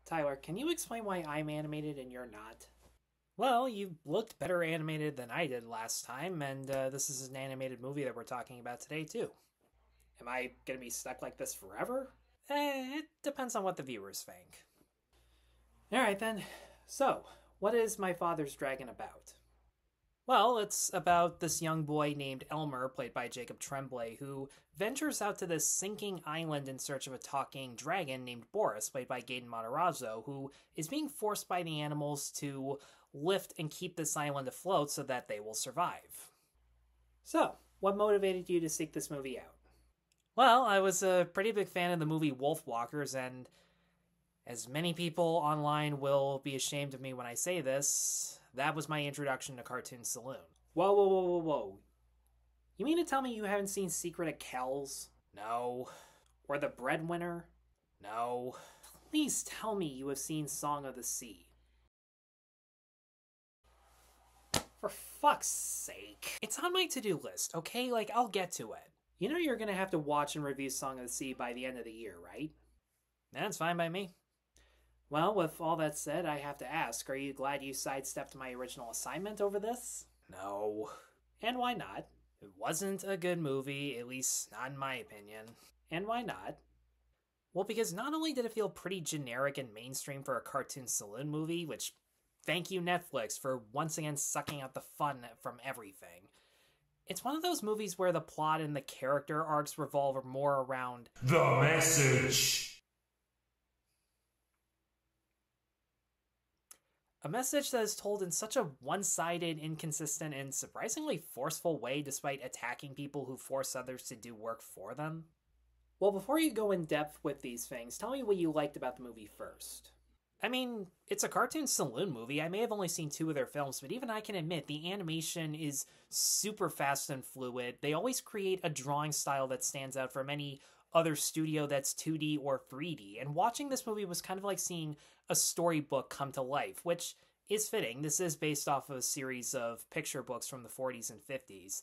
Tyler, can you explain why I'm animated and you're not? Well, you looked better animated than I did last time, and this is an animated movie that we're talking about today, too. Am I gonna be stuck like this forever? It depends on what the viewers think. Alright then. So, what is My Father's Dragon about? Well, it's about this young boy named Elmer, played by Jacob Tremblay, who ventures out to this sinking island in search of a talking dragon named Boris, played by Gaten Matarazzo, who is being forced by the animals to lift and keep this island afloat so that they will survive. So, what motivated you to seek this movie out? Well, I was a pretty big fan of the movie Wolf Walkers, and as many people online will be ashamed of me when I say this, that was my introduction to Cartoon Saloon. Whoa. You mean to tell me you haven't seen Secret of Kells? No. Or The Breadwinner? No. Please tell me you have seen Song of the Sea. For fuck's sake. It's on my to-do list, okay? I'll get to it. You know you're gonna have to watch and review Song of the Sea by the end of the year, right? That's fine by me. Well, with all that said, I have to ask, are you glad you sidestepped my original assignment over this? No. And why not? It wasn't a good movie, at least not in my opinion. And why not? Well, because not only did it feel pretty generic and mainstream for a Cartoon Saloon movie, which, thank you Netflix for once again sucking out the fun from everything, it's one of those movies where the plot and the character arcs revolve more around the message. A message that is told in such a one-sided, inconsistent, and surprisingly forceful way despite attacking people who force others to do work for them. Well, before you go in depth with these things, tell me what you liked about the movie first. I mean, it's a Cartoon Saloon movie. I may have only seen 2 of their films, but even I can admit the animation is super fast and fluid. They always create a drawing style that stands out from any other studio that's 2D or 3D. And watching this movie was kind of like seeing a storybook come to life, which is fitting. This is based off of a series of picture books from the 40s and 50s.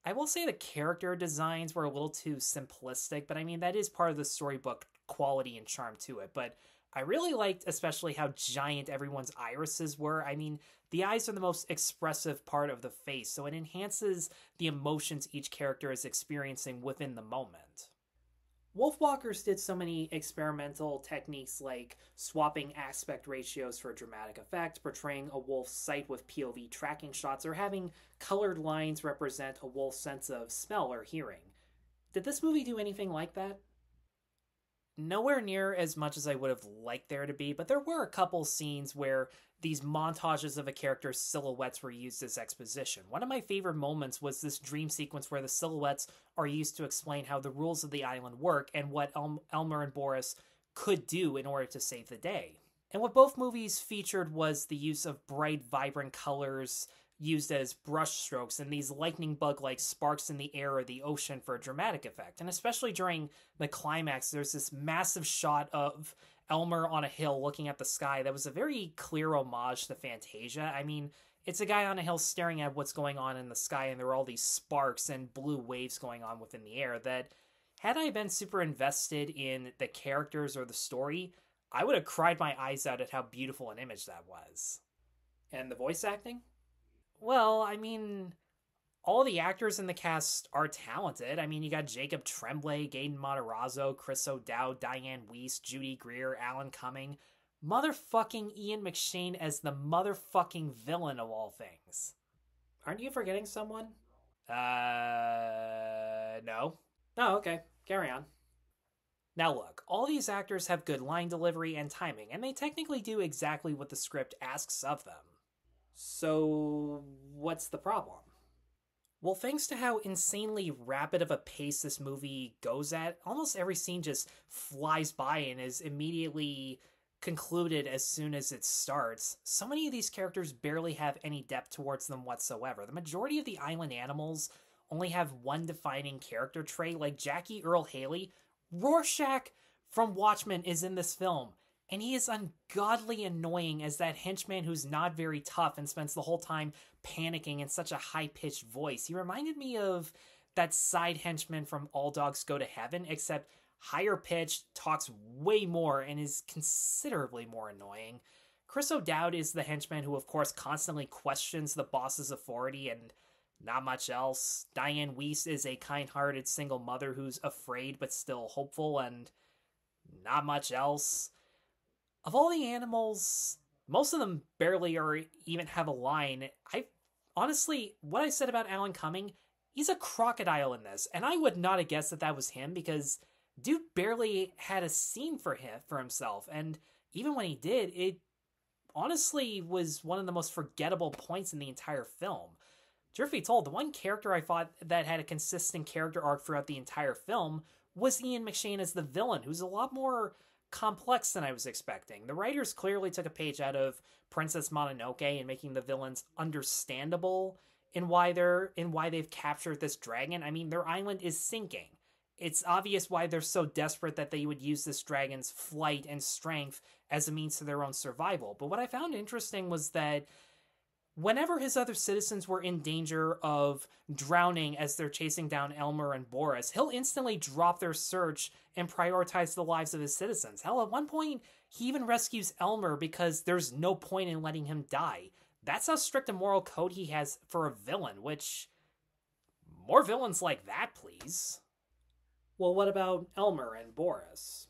I will say the character designs were a little too simplistic, but I mean, that is part of the storybook quality and charm to it. But I really liked especially how giant everyone's irises were. I mean, the eyes are the most expressive part of the face, so it enhances the emotions each character is experiencing within the moment. Wolf Walkers did so many experimental techniques like swapping aspect ratios for dramatic effect, portraying a wolf's sight with POV tracking shots, or having colored lines represent a wolf's sense of smell or hearing. Did this movie do anything like that? Nowhere near as much as I would have liked there to be, but there were a couple scenes where these montages of a character's silhouettes were used as exposition. One of my favorite moments was this dream sequence where the silhouettes are used to explain how the rules of the island work and what Elmer and Boris could do in order to save the day. And what both movies featured was the use of bright, vibrant colors used as brush strokes and these lightning bug-like sparks in the air or the ocean for a dramatic effect. And especially during the climax, there's this massive shot of Elmer on a hill looking at the sky that was a very clear homage to Fantasia. I mean, it's a guy on a hill staring at what's going on in the sky, and there are all these sparks and blue waves going on within the air that, had I been super invested in the characters or the story, I would have cried my eyes out at how beautiful an image that was. And the voice acting? Well, I mean, all the actors in the cast are talented. I mean, you got Jacob Tremblay, Gaten Matarazzo, Chris O'Dowd, Dianne Wiest, Judy Greer, Alan Cumming. Motherfucking Ian McShane as the motherfucking villain of all things. Aren't you forgetting someone? No. Oh, okay. Carry on. Now look, all these actors have good line delivery and timing, and they technically do exactly what the script asks of them. So, what's the problem? Well, thanks to how insanely rapid of a pace this movie goes at, almost every scene just flies by and is immediately concluded as soon as it starts. So many of these characters barely have any depth towards them whatsoever. The majority of the island animals only have one defining character trait, like Jackie Earle Haley. Rorschach from Watchmen is in this film, and he is ungodly annoying as that henchman who's not very tough and spends the whole time panicking in such a high-pitched voice. He reminded me of that side henchman from All Dogs Go to Heaven, except higher pitched, talks way more, and is considerably more annoying. Chris O'Dowd is the henchman who, of course, constantly questions the boss's authority and not much else. Dianne Wiest is a kind-hearted single mother who's afraid but still hopeful, and not much else. Of all the animals, most of them barely or even have a line. Honestly, what I said about Alan Cumming, he's a crocodile in this, and I would not have guessed that that was him because dude barely had a scene for himself, and even when he did, it honestly was one of the most forgettable points in the entire film. Truth be told, the one character I thought that had a consistent character arc throughout the entire film was Ian McShane as the villain, who's a lot more complex than I was expecting. The writers clearly took a page out of Princess Mononoke in making the villains understandable in why they've captured this dragon. I mean, their island is sinking. It's obvious why they're so desperate that they would use this dragon's flight and strength as a means to their own survival. But what I found interesting was that whenever his other citizens were in danger of drowning as they're chasing down Elmer and Boris, he'll instantly drop their search and prioritize the lives of his citizens. Hell, at one point, he even rescues Elmer because there's no point in letting him die. That's how strict a moral code he has for a villain, which... more villains like that, please. Well, what about Elmer and Boris?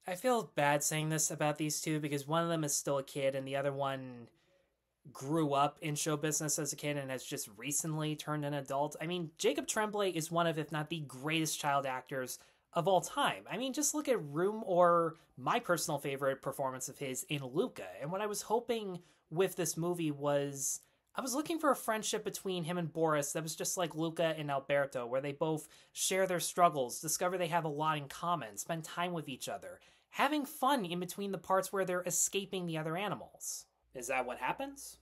I feel bad saying this about these two because one of them is still a kid and the other one grew up in show business as a kid and has just recently turned an adult. I mean, Jacob Tremblay is one of, if not the greatest child actors of all time. I mean, just look at Room or my personal favorite performance of his in Luca. And what I was hoping with this movie was, I was looking for a friendship between him and Boris that was just like Luca and Alberto, where they both share their struggles, discover they have a lot in common, spend time with each other, having fun in between the parts where they're escaping the other animals. Is that what happens?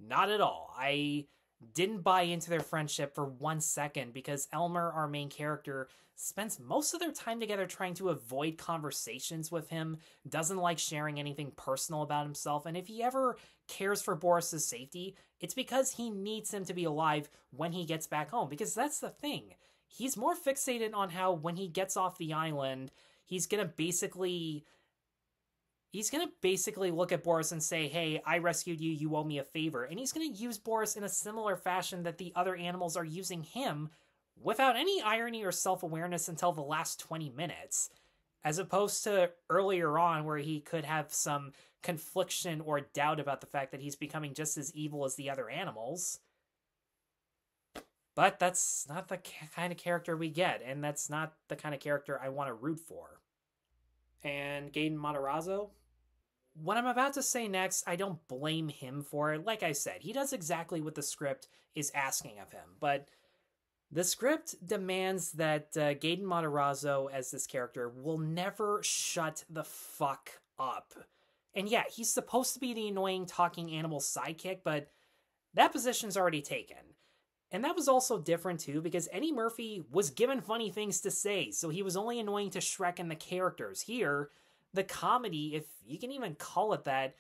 Not at all. I didn't buy into their friendship for 1 second because Elmer, our main character, spends most of their time together trying to avoid conversations with him, doesn't like sharing anything personal about himself, and if he ever cares for Boris's safety, it's because he needs him to be alive when he gets back home, because that's the thing. He's more fixated on how when he gets off the island, he's gonna basically look at Boris and say, hey, I rescued you, you owe me a favor. And he's going to use Boris in a similar fashion that the other animals are using him without any irony or self-awareness until the last 20 minutes. As opposed to earlier on where he could have some confliction or doubt about the fact that he's becoming just as evil as the other animals. But that's not the kind of character we get, and that's not the kind of character I want to root for. And Gaten Matarazzo? What I'm about to say next, I don't blame him for it. Like I said, he does exactly what the script is asking of him. But the script demands that Gaten Matarazzo, as this character, will never shut the fuck up. And yeah, he's supposed to be the annoying talking animal sidekick, but that position's already taken. And that was also different too, because Eddie Murphy was given funny things to say, so he was only annoying to Shrek and the characters. Here, the comedy, if you can even call it that,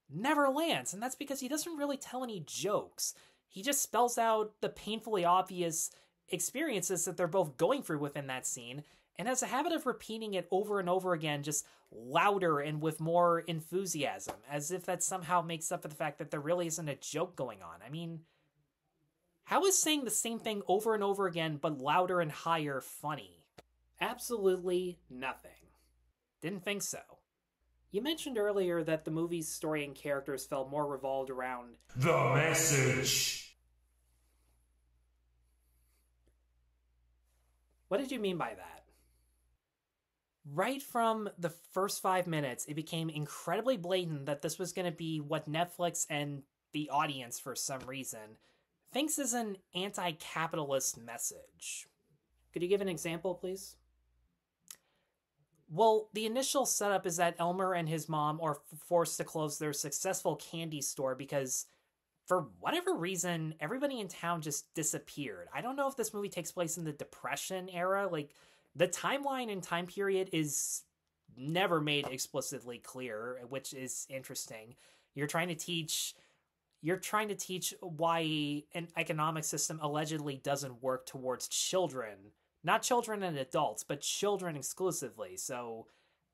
never lands, and that's because he doesn't really tell any jokes. He just spells out the painfully obvious experiences that they're both going through within that scene, and has a habit of repeating it over and over again, just louder and with more enthusiasm, as if that somehow makes up for the fact that there really isn't a joke going on. I mean, how is saying the same thing over and over again, but louder and higher, funny? Absolutely nothing. Didn't think so. You mentioned earlier that the movie's story and characters felt more revolved around the message. What did you mean by that? Right from the first 5 minutes, it became incredibly blatant that this was going to be what Netflix and the audience, for some reason, thinks is an anti-capitalist message. Could you give an example, please? Well, the initial setup is that Elmer and his mom are forced to close their successful candy store because, for whatever reason, everybody in town just disappeared. I don't know if this movie takes place in the Depression era. Like, the timeline and time period is never made explicitly clear, which is interesting. You're trying to teach why an economic system allegedly doesn't work towards children, Not children and adults, but children exclusively, so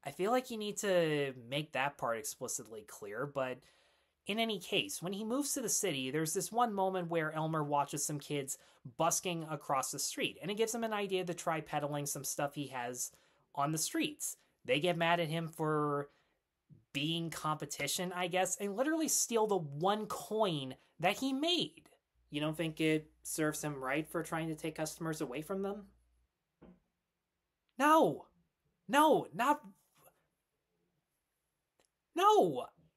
I feel like you need to make that part explicitly clear, but in any case, when he moves to the city, there's this one moment where Elmer watches some kids busking across the street, and it gives him an idea to try peddling some stuff he has on the streets. They get mad at him for being competition, I guess, and literally steal the one coin that he made. You don't think it serves him right for trying to take customers away from them? No! No!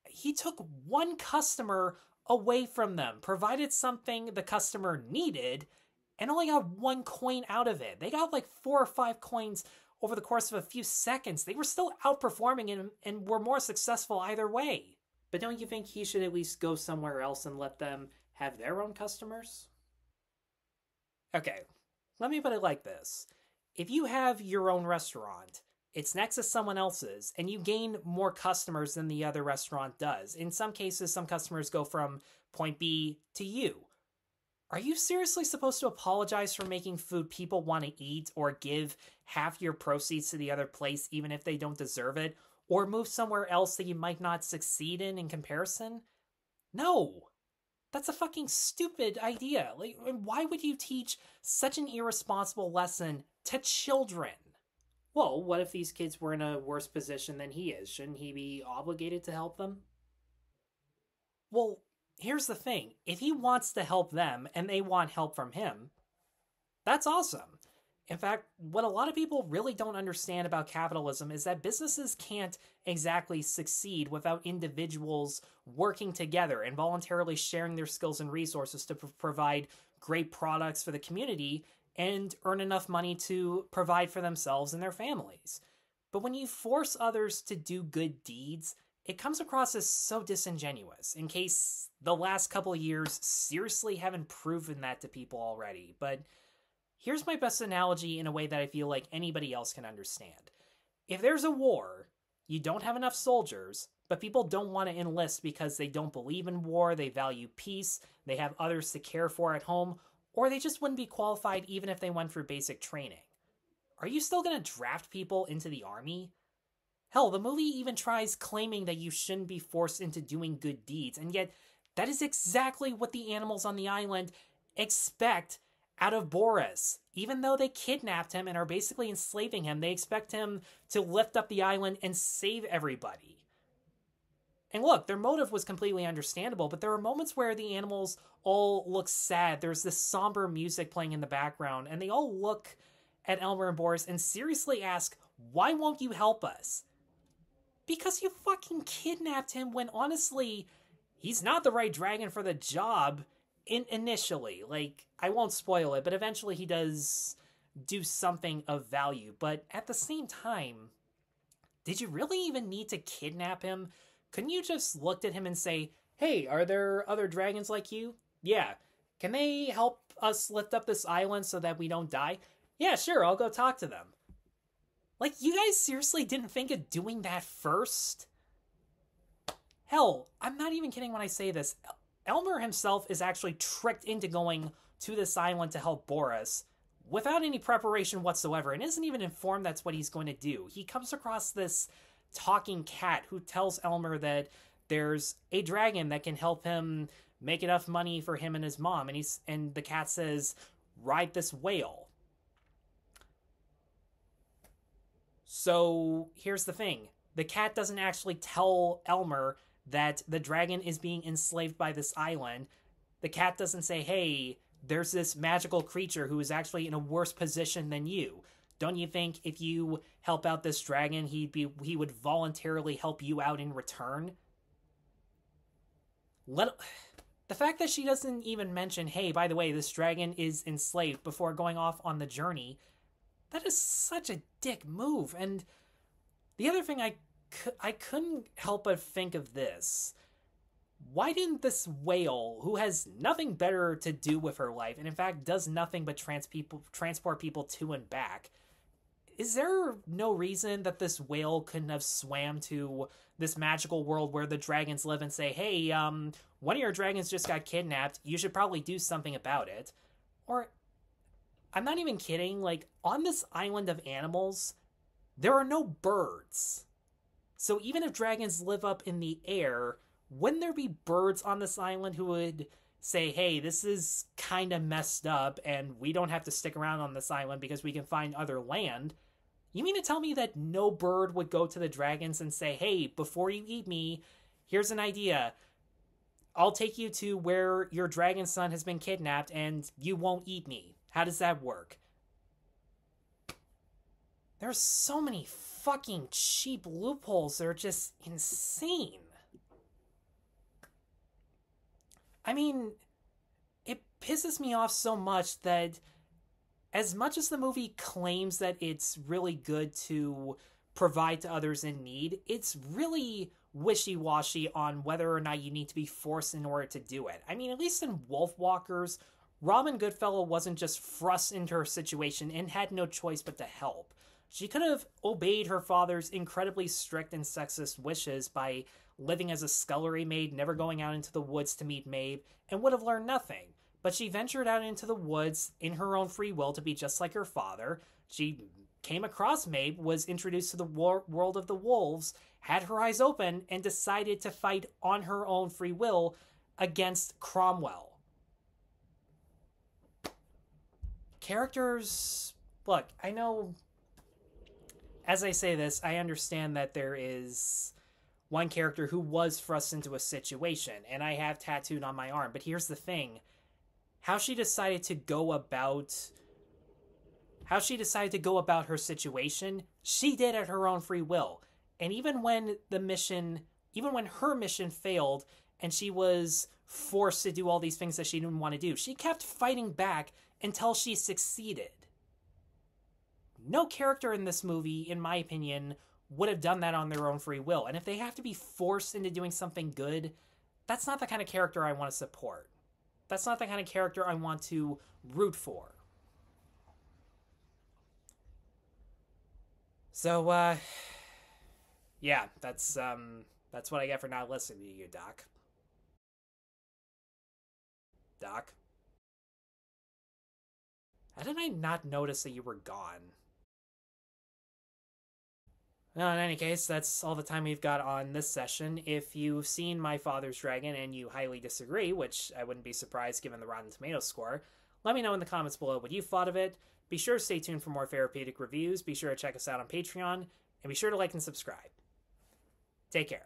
He took one customer away from them, provided something the customer needed, and only got one coin out of it. They got like 4 or 5 coins over the course of a few seconds. They were still outperforming him and were more successful either way. But don't you think he should at least go somewhere else and let them have their own customers? Okay, let me put it like this. If you have your own restaurant, it's next to someone else's, and you gain more customers than the other restaurant does. In some cases, some customers go from point B to you. Are you seriously supposed to apologize for making food people want to eat, or give half your proceeds to the other place even if they don't deserve it, or move somewhere else that you might not succeed in comparison? No! That's a fucking stupid idea. Like, why would you teach such an irresponsible lesson to children? Well, what if these kids were in a worse position than he is? Shouldn't he be obligated to help them? Well, here's the thing. If he wants to help them and they want help from him, that's awesome. In fact, what a lot of people really don't understand about capitalism is that businesses can't exactly succeed without individuals working together and voluntarily sharing their skills and resources to provide great products for the community and earn enough money to provide for themselves and their families. But when you force others to do good deeds, it comes across as so disingenuous, in case the last couple of years seriously haven't proven that to people already. But here's my best analogy in a way that I feel like anybody else can understand. If there's a war, you don't have enough soldiers, but people don't want to enlist because they don't believe in war, they value peace, they have others to care for at home, or they just wouldn't be qualified even if they went through basic training. Are you still going to draft people into the army? Hell, the movie even tries claiming that you shouldn't be forced into doing good deeds, and yet that is exactly what the animals on the island expect out of Boris. Even though they kidnapped him and are basically enslaving him, they expect him to lift up the island and save everybody. And look, their motive was completely understandable, but there are moments where the animals all look sad. There's this somber music playing in the background, and they all look at Elmer and Boris and seriously ask, why won't you help us? Because you fucking kidnapped him when, honestly, he's not the right dragon for the job initially. Like, I won't spoil it, but eventually he does do something of value. But at the same time, did you really even need to kidnap him? Couldn't you just looked at him and say, hey, are there other dragons like you? Yeah. Can they help us lift up this island so that we don't die? Yeah, sure, I'll go talk to them. Like, you guys seriously didn't think of doing that first? Hell, I'm not even kidding when I say this. Elmer himself is actually tricked into going to this island to help Boris without any preparation whatsoever, and isn't even informed that's what he's going to do. He comes across this talking cat who tells Elmer that there's a dragon that can help him make enough money for him and his mom, and the cat says, ride this whale. So here's the thing. The cat doesn't actually tell Elmer that the dragon is being enslaved by this island. The cat doesn't say, hey, there's this magical creature who is actually in a worse position than you. Don't you think if you help out this dragon, he would voluntarily help you out in return? The fact that she doesn't even mention, hey, by the way, this dragon is enslaved before going off on the journey, that is such a dick move. And the other thing I couldn't help but think of this. Why didn't this whale, who has nothing better to do with her life, and in fact does nothing but transport people to and back, is there no reason that this whale couldn't have swam to this magical world where the dragons live and say, hey, one of your dragons just got kidnapped, you should probably do something about it? Or I'm not even kidding. Like, on this island of animals, there are no birds. So even if dragons live up in the air, wouldn't there be birds on this island who would say, hey, this is kind of messed up and we don't have to stick around on this island because we can find other land? You mean to tell me that no bird would go to the dragons and say, hey, before you eat me, here's an idea. I'll take you to where your dragon son has been kidnapped and you won't eat me. How does that work? There's so many fucking cheap loopholes that are just insane. I mean, it pisses me off so much that as much as the movie claims that it's really good to provide to others in need, it's really wishy-washy on whether or not you need to be forced in order to do it. I mean, at least in Wolf Walkers, Robin Goodfellow wasn't just thrust into her situation and had no choice but to help. She could have obeyed her father's incredibly strict and sexist wishes by living as a scullery maid, never going out into the woods to meet Maeve, and would have learned nothing. But she ventured out into the woods in her own free will to be just like her father. She came across Maeve, was introduced to the world of the wolves, had her eyes open, and decided to fight on her own free will against Cromwell. Characters... Look, I know... As I say this, I understand that there is one character who was thrust into a situation, and I have tattooed on my arm. But here's the thing. How she decided to go about her situation, she did at her own free will. And even when her mission failed and she was forced to do all these things that she didn't want to do, she kept fighting back until she succeeded. No character in this movie, in my opinion, would have done that on their own free will. And if they have to be forced into doing something good, that's not the kind of character I want to support. That's not the kind of character I want to root for. So, yeah, that's what I get for not listening to you, Doc. Doc? How did I not notice that you were gone? Well, in any case, that's all the time we've got on this session. If you've seen My Father's Dragon and you highly disagree, which I wouldn't be surprised given the Rotten Tomatoes score, let me know in the comments below what you thought of it. Be sure to stay tuned for more Therapeutic Reviews. Be sure to check us out on Patreon. And be sure to like and subscribe. Take care.